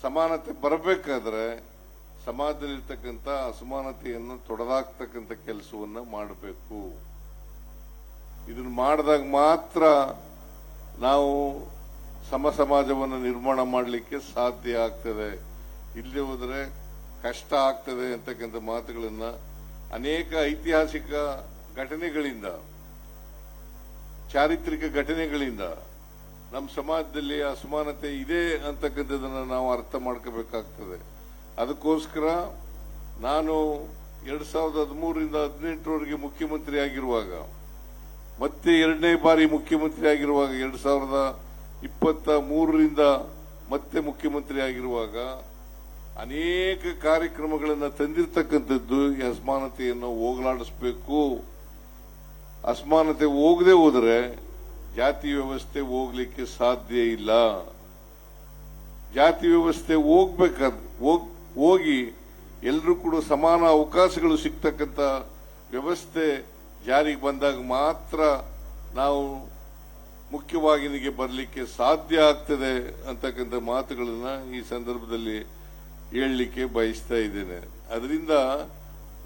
ಸಮಾನತೆ ಬರಬೇಕಾದ್ರೆ ಸಮಾಜದಲ್ಲಿರ್ತಕ್ಕಂಥ ಅಸಮಾನತೆಯನ್ನು ತೊಡೆದಾಕ್ತಕ್ಕಂಥ ಕೆಲಸವನ್ನ ಮಾಡಬೇಕು. ಇದನ್ನು ಮಾಡಿದಾಗ ಮಾತ್ರ ನಾವು ಸಮಾಜವನ್ನು ನಿರ್ಮಾಣ ಮಾಡಲಿಕ್ಕೆ ಸಾಧ್ಯ ಆಗ್ತದೆ. ಇಲ್ಲಿ ಹೋದರೆ ಕಷ್ಟ ಆಗ್ತದೆ ಅಂತಕ್ಕಂಥ ಮಾತುಗಳನ್ನ ಅನೇಕ ಐತಿಹಾಸಿಕ ಘಟನೆಗಳಿಂದ, ಚಾರಿತ್ರಿಕ ಘಟನೆಗಳಿಂದ ನಮ್ಮ ಸಮಾಜದಲ್ಲಿ ಅಸಮಾನತೆ ಇದೆ ಅಂತಕ್ಕಂಥದ್ದನ್ನು ನಾವು ಅರ್ಥ ಮಾಡ್ಕೋಬೇಕಾಗ್ತದೆ. ಅದಕ್ಕೋಸ್ಕರ ನಾನು 2013ರಿಂದ 2018ರವರೆಗೆ ಮುಖ್ಯಮಂತ್ರಿ ಆಗಿರುವಾಗ, ಮತ್ತೆ 2ನೇ ಬಾರಿ ಮುಖ್ಯಮಂತ್ರಿ ಆಗಿರುವಾಗ, 2023ರಿಂದ ಮತ್ತೆ ಮುಖ್ಯಮಂತ್ರಿ ಆಗಿರುವಾಗ ಅನೇಕ ಕಾರ್ಯಕ್ರಮಗಳನ್ನು ತಂದಿರತಕ್ಕಂಥದ್ದು ಈ ಅಸಮಾನತೆಯನ್ನು ಹೋಗಲಾಡಿಸಬೇಕು. ಅಸಮಾನತೆ ಹೋಗದೆ ಹೋದರೆ ಜಾತಿ ವ್ಯವಸ್ಥೆ ಹೋಗ್ಲಿಕ್ಕೆ ಸಾಧ್ಯ ಇಲ್ಲ. ಜಾತಿ ವ್ಯವಸ್ಥೆ ಹೋಗಿ ಎಲ್ಲರೂ ಕೂಡ ಸಮಾನ ಅವಕಾಶಗಳು ಸಿಗ್ತಕ್ಕಂಥ ವ್ಯವಸ್ಥೆ ಜಾರಿಗೆ ಬಂದಾಗ ಮಾತ್ರ ನಾವು ಮುಖ್ಯವಾಹಿನಿಗೆ ಬರಲಿಕ್ಕೆ ಸಾಧ್ಯ ಆಗ್ತದೆ ಅಂತಕ್ಕಂಥ ಮಾತುಗಳನ್ನ ಈ ಸಂದರ್ಭದಲ್ಲಿ ಹೇಳಲಿಕ್ಕೆ ಬಯಸ್ತಾ ಇದ್ದೇನೆ. ಅದರಿಂದ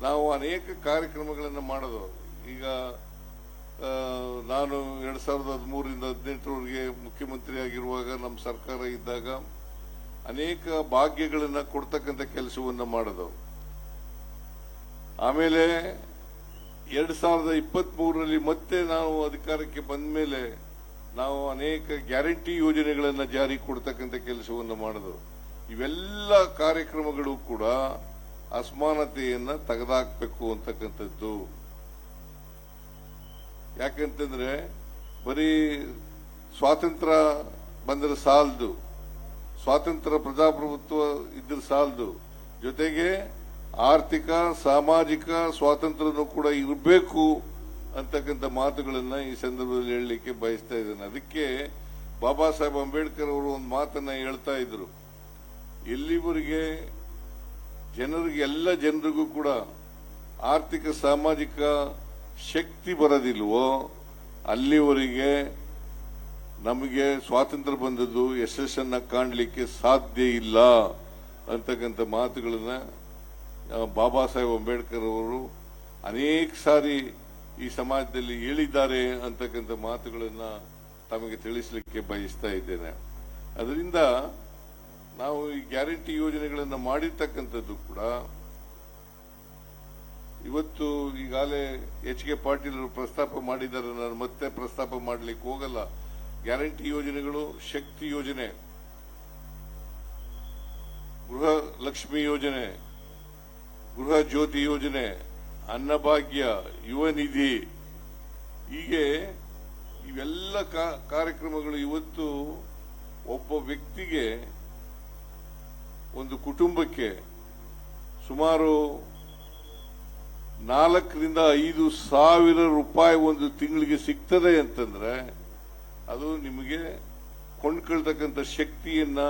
ನಾವು ಅನೇಕ ಕಾರ್ಯಕ್ರಮಗಳನ್ನು ಮಾಡೋದು. ಈಗ ನಾನು 2013ರಿಂದ 2018ರವರೆಗೆ ಮುಖ್ಯಮಂತ್ರಿ ಆಗಿರುವಾಗ ನಮ್ಮ ಸರ್ಕಾರ ಇದ್ದಾಗ ಅನೇಕ ಭಾಗ್ಯಗಳನ್ನ ಕೊಡ್ತಕ್ಕಂಥ ಕೆಲಸವನ್ನ ಮಾಡೋದು. ಆಮೇಲೆ 2023ರಲ್ಲಿ ಮತ್ತೆ ನಾವು ಅಧಿಕಾರಕ್ಕೆ ಬಂದ ಮೇಲೆ ನಾವು ಅನೇಕ ಗ್ಯಾರಂಟಿ ಯೋಜನೆಗಳನ್ನ ಜಾರಿ ಕೊಡ್ತಕ್ಕಂಥ ಕೆಲಸವನ್ನ ಮಾಡೋದು. ಇವೆಲ್ಲ ಕಾರ್ಯಕ್ರಮಗಳು ಕೂಡ ಅಸಮಾನತೆಯನ್ನ ತೆಗೆದಾಕಬೇಕು ಅಂತಕ್ಕಂಥದ್ದು. ಯಾಕಂತಂದ್ರೆ ಬರೀ ಸ್ವಾತಂತ್ರ್ಯ ಬಂದರೆ ಸಾಲದು, ಸ್ವಾತಂತ್ರ್ಯ ಪ್ರಜಾಪ್ರಭುತ್ವ ಇದ್ರೆ ಸಾಲದು, ಜೊತೆಗೆ ಆರ್ಥಿಕ ಸಾಮಾಜಿಕ ಸ್ವಾತಂತ್ರ್ಯನೂ ಕೂಡ ಇರಬೇಕು ಅಂತಕ್ಕಂಥ ಮಾತುಗಳನ್ನ ಈ ಸಂದರ್ಭದಲ್ಲಿ ಹೇಳಲಿಕ್ಕೆ ಬಯಸ್ತಾ ಇದ್ದೇನೆ. ಅದಕ್ಕೆ ಬಾಬಾ ಸಾಹೇಬ್ ಅಂಬೇಡ್ಕರ್ ಅವರು ಒಂದು ಮಾತನ್ನ ಹೇಳ್ತಾ ಇದ್ರು, ಎಲ್ಲಿವರೆಗೆ ಎಲ್ಲ ಜನರಿಗೂ ಕೂಡ ಆರ್ಥಿಕ ಸಾಮಾಜಿಕ ಶಕ್ತಿ ಬರೋದಿಲ್ವೋ ಅಲ್ಲಿವರೆಗೆ ನಮಗೆ ಸ್ವಾತಂತ್ರ್ಯ ಬಂದದ್ದು ಯಶಸ್ಸನ್ನ ಕಾಣಲಿಕ್ಕೆ ಸಾಧ್ಯ ಇಲ್ಲ ಅಂತಕ್ಕಂಥ ಮಾತುಗಳನ್ನ ಬಾಬಾ ಸಾಹೇಬ್ ಅಂಬೇಡ್ಕರ್ ಅವರು ಅನೇಕ ಸಾರಿ ಈ ಸಮಾಜದಲ್ಲಿ ಹೇಳಿದ್ದಾರೆ ಅಂತಕ್ಕಂಥ ಮಾತುಗಳನ್ನ ತಮಗೆ ತಿಳಿಸಲಿಕ್ಕೆ ಬಯಸ್ತಾ ಇದ್ದೇನೆ. ಅದರಿಂದ ನಾವು ಈ ಗ್ಯಾರಂಟಿ ಯೋಜನೆಗಳನ್ನು ಮಾಡಿರ್ತಕ್ಕಂಥದ್ದು ಕೂಡ ಇವತ್ತು ಈಗಾಗಲೇ H.K. ಪಾಟೀಲ್ ಪ್ರಸ್ತಾಪ ಮಾಡಿದ್ದಾರೆ. ನಾನು ಮತ್ತೆ ಪ್ರಸ್ತಾಪ ಮಾಡಲಿಕ್ಕೆ ಹೋಗಲ್ಲ. ಗ್ಯಾರಂಟಿ ಯೋಜನೆಗಳು, ಶಕ್ತಿ ಯೋಜನೆ, ಗೃಹ ಲಕ್ಷ್ಮಿ ಯೋಜನೆ, ಗೃಹ ಜ್ಯೋತಿ ಯೋಜನೆ, ಅನ್ನಭಾಗ್ಯ, ಯುವ ನಿಧಿ, ಹೀಗೆ ಇವೆಲ್ಲ ಕಾರ್ಯಕ್ರಮಗಳು ಇವತ್ತು ಒಬ್ಬ ವ್ಯಕ್ತಿಗೆ, ಒಂದು ಕುಟುಂಬಕ್ಕೆ ಸುಮಾರು 4ರಿಂದ 5 ಸಾವಿರ ರೂಪಾಯಿ ಒಂದು ತಿಂಗಳಿಗೆ ಸಿಗ್ತದೆ ಅಂತಂದ್ರೆ ಅದು ನಿಮಗೆ ಕೊಂಡ್ಕೊಳ್ತಕ್ಕಂಥ ಶಕ್ತಿಯನ್ನ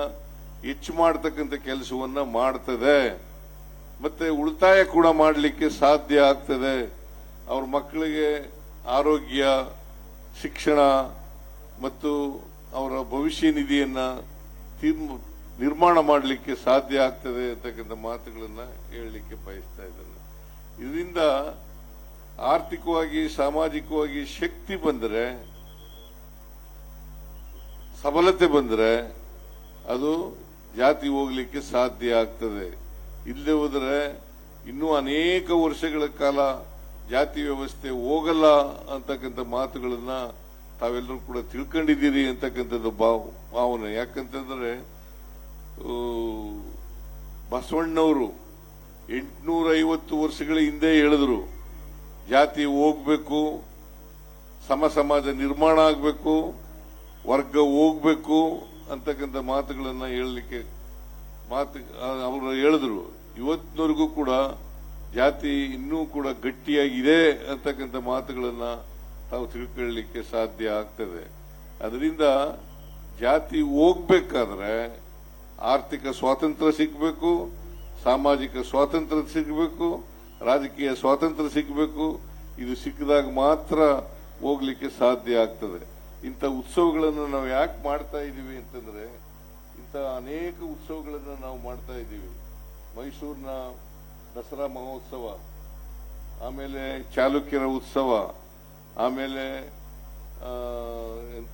ಹೆಚ್ಚು ಮಾಡತಕ್ಕಂಥ ಕೆಲಸವನ್ನ ಮಾಡ್ತದೆ. ಮತ್ತೆ ಉಳಿತಾಯ ಕೂಡ ಮಾಡಲಿಕ್ಕೆ ಸಾಧ್ಯ ಆಗ್ತದೆ. ಅವ್ರ ಮಕ್ಕಳಿಗೆ ಆರೋಗ್ಯ, ಶಿಕ್ಷಣ ಮತ್ತು ಅವರ ಭವಿಷ್ಯ ನಿಧಿಯನ್ನ ನಿರ್ಮಾಣ ಮಾಡಲಿಕ್ಕೆ ಸಾಧ್ಯ ಆಗ್ತದೆ ಅಂತಕ್ಕಂಥ ಮಾತುಗಳನ್ನ ಹೇಳಲಿಕ್ಕೆ ಬಯಸ್ತಾ ಇದ್ದೇನೆ. ಇದರಿಂದ ಆರ್ಥಿಕವಾಗಿ ಸಾಮಾಜಿಕವಾಗಿ ಶಕ್ತಿ ಬಂದರೆ, ಸಬಲತೆ ಬಂದರೆ ಅದು ಜಾತಿ ಹೋಗ್ಲಿಕ್ಕೆ ಸಾಧ್ಯ ಆಗ್ತದೆ. ಇಲ್ಲದೆ ಹೋದರೆ ಇನ್ನೂ ಅನೇಕ ವರ್ಷಗಳ ಕಾಲ ಜಾತಿ ವ್ಯವಸ್ಥೆ ಹೋಗಲ್ಲ ಅಂತಕ್ಕಂಥ ಮಾತುಗಳನ್ನ ತಾವೆಲ್ಲರೂ ಕೂಡ ತಿಳ್ಕೊಂಡಿದ್ದೀರಿ ಅಂತಕ್ಕಂಥದ್ದು ಭಾವನೆ. ಯಾಕಂತಂದ್ರೆ ಬಸವಣ್ಣವರು 850 ವರ್ಷಗಳ ಹಿಂದೆ ಹೇಳಿದ್ರು, ಜಾತಿ ಹೋಗ್ಬೇಕು, ಸಮಾಜ ನಿರ್ಮಾಣ ಆಗಬೇಕು, ವರ್ಗ ಹೋಗ್ಬೇಕು ಅಂತಕ್ಕಂಥ ಮಾತುಗಳನ್ನ ಹೇಳಲಿಕ್ಕೆ ಅವರು ಹೇಳಿದ್ರು. ಇವತ್ತಿನವರೆಗೂ ಕೂಡ ಜಾತಿ ಇನ್ನೂ ಕೂಡ ಗಟ್ಟಿಯಾಗಿದೆ ಅಂತಕ್ಕಂಥ ಮಾತುಗಳನ್ನ ತಾವು ತಿಳ್ಕೊಳ್ಳಲಿಕ್ಕೆ ಸಾಧ್ಯ ಆಗ್ತದೆ. ಅದರಿಂದ ಜಾತಿ ಹೋಗ್ಬೇಕಾದ್ರೆ ಆರ್ಥಿಕ ಸ್ವಾತಂತ್ರ್ಯ ಸಿಗಬೇಕು, ಸಾಮಾಜಿಕ ಸ್ವಾತಂತ್ರ್ಯ ಸಿಗಬೇಕು, ರಾಜಕೀಯ ಸ್ವಾತಂತ್ರ್ಯ ಸಿಗಬೇಕು. ಇದು ಸಿಕ್ಕಿದಾಗ ಮಾತ್ರ ಹೋಗ್ಲಿಕ್ಕೆ ಸಾಧ್ಯ ಆಗ್ತದೆ. ಇಂಥ ಉತ್ಸವಗಳನ್ನು ನಾವು ಯಾಕೆ ಮಾಡ್ತಾ ಇದೀವಿ ಅಂತಂದ್ರೆ, ಇಂಥ ಅನೇಕ ಉತ್ಸವಗಳನ್ನು ನಾವು ಮಾಡ್ತಾ ಇದ್ದೀವಿ. ಮೈಸೂರಿನ ದಸರಾ ಮಹೋತ್ಸವ, ಆಮೇಲೆ ಚಾಲುಕ್ಯರ ಉತ್ಸವ, ಆಮೇಲೆ